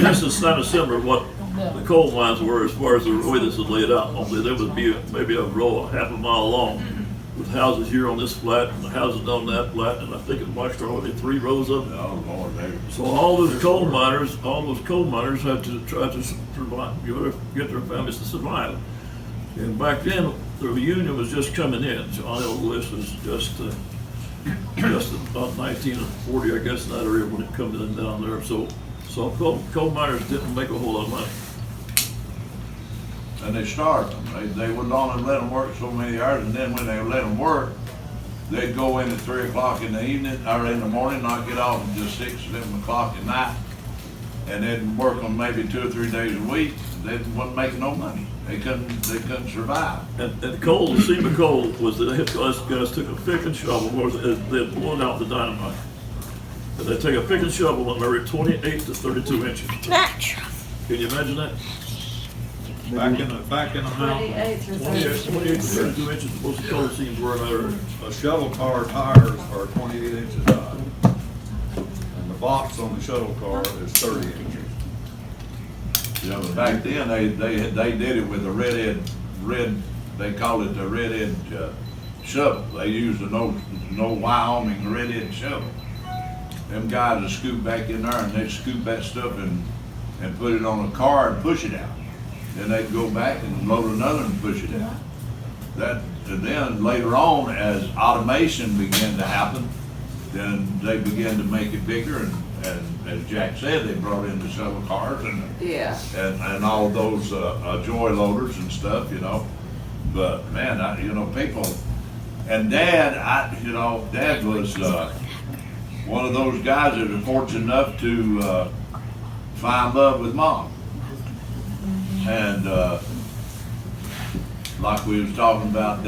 this is not a similar to what the coal mines were as far as the way this is laid out. Only there would be maybe a row half a mile long with houses here on this flat and the houses on that flat, and I think in Black Star, only 3 rows of them. Oh, Lord, they. So all those coal miners had to try to survive, get their families to survive. And back then, the union was just coming in. John L. Lewis was just about 1940, I guess, in that area when it come in down there. So coal miners didn't make a whole lot of money. And they starved them. They wouldn't only let them work so many hours, and then when they let them work, they'd go in at 3 o'clock in the evening, or in the morning, not get off until 6, 7 o'clock at night, and they'd work on maybe 2 or 3 days a week. They wasn't making no money. They couldn't survive. And coal, the seam of coal was that guys took a pick and shovel, or they'd blown out the dynamite. And they'd take a pick and shovel and measure 28 to 32 inches. Natural. Can you imagine that? Back in the mountain, 28 or 28 to 32. 32 inches, most of the coal seams were in there. a shuttle car tires are 28 inches high. And the box on the shuttle car is 30 inches. Yeah, but back then, they did it with a they call it the red edge shovel. They used an old Wyoming red edge shovel. Them guys would scoop back in there and they'd scoop that stuff and put it on a car and push it out. Then they'd go back and load another and push it out. And then later on, as automation began to happen, then they began to make it bigger, and as Jack said, they brought in the shuttle cars and all of those joy loaders and stuff, you know. But man, people, and Dad was one of those guys that were fortunate enough to find love with Mom. And like we was talking about,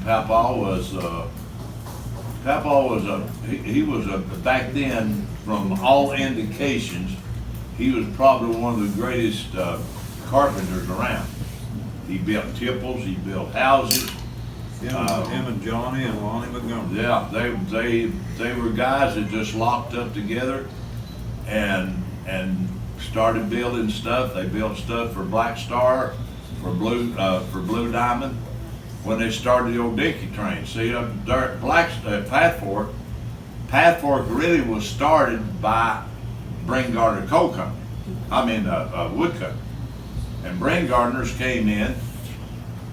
Papa was he was back then, from all indications, he was probably one of the greatest carpenters around. He built tipples, he built houses. Him and Johnny and Lonnie Montgomery. Yeah, they were guys that just locked up together and started building stuff. They built stuff for Black Star, for Blue Diamond. When they started the old Dinky train, see, Pathfork really was started by Bring-Gardner Coal Company. Wood Company. And Bring-Gardners came in,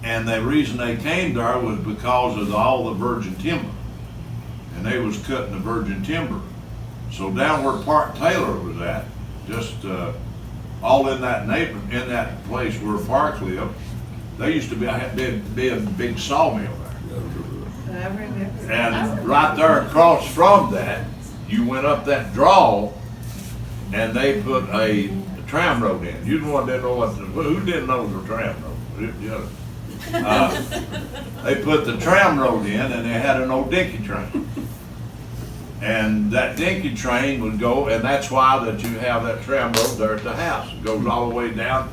and the reason they came there was because of all the virgin timber. And they was cutting the virgin timber. So down where Park Taylor was at, just all in that place where Park lived, there used to be a big sawmill there. I remember. And right there across from that, you went up that draw, and they put a tram road in. You didn't know who didn't know the tram road? They put the tram road in, and they had an old dinky train. And that dinky train would go, and that's why that you have that tram road there at the house. It goes all the way down,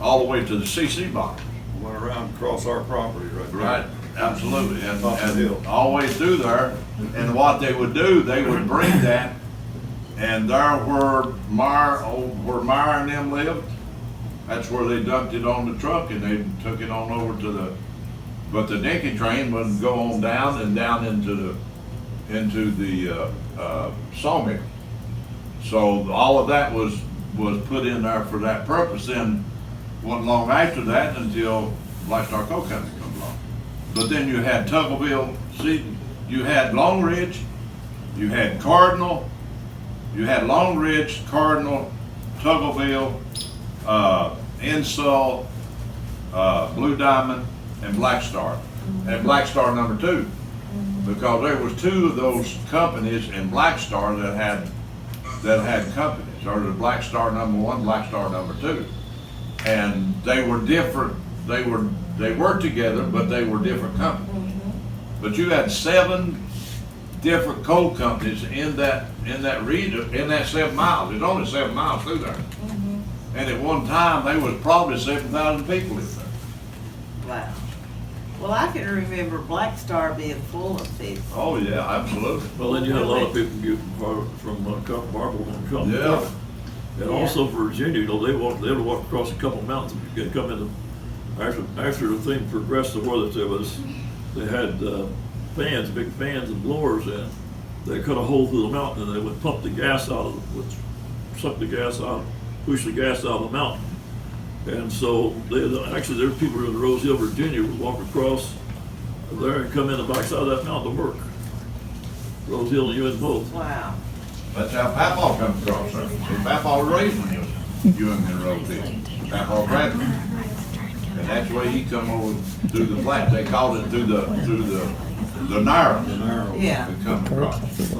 all the way to the CC box. Went around across our property right there. Right, absolutely, and Top of the hill. all the way through there, and what they would do, they would bring that, and there where Meyer and them lived, that's where they dumped it on the truck, and they took it on over to but the dinky train would go on down and down into the sawmill. So all of that was put in there for that purpose. Then wasn't long after that until Black Star Coal Company come along. But then you had Tuggleville, you had Long Ridge, you had Cardinal, you had Long Ridge, Cardinal, Tuggleville, Insall, Blue Diamond, and Black Star. And Black Star number 2. Because there was 2 of those companies in Black Star that had companies. There was Black Star number 1, Black Star number 2. And they were different, they were together, but they were different companies. But you had 7 different coal companies in that region, in that 7 miles. There's only 7 miles through there. And at one time, there was probably 7,000 people in there. Wow. Well, I can remember Black Star being full of people. Oh, yeah, absolutely. Well, then you had a lot of people from Barber and come. Yeah. And Yeah. also Virginia, you know, they would walk across a couple of mountains and get, come into, after the thing progressed to where that they had fans, big fans and blowers in. They cut a hole through the mountain and they would pump the gas out of the, would suck the gas out, push the gas out of the mountain. And so actually there were people in Rose Hill, Virginia would walk across there and come in the backside of that mountain to work. Rose Hill and you and both. Wow. That's how Pathfork come across there. Pathfork was raised when he was young and Rosehill. Pathfork Bradford. And that's where he come over through the flat. They called it through the narrow. The narrow. Yeah. They come across.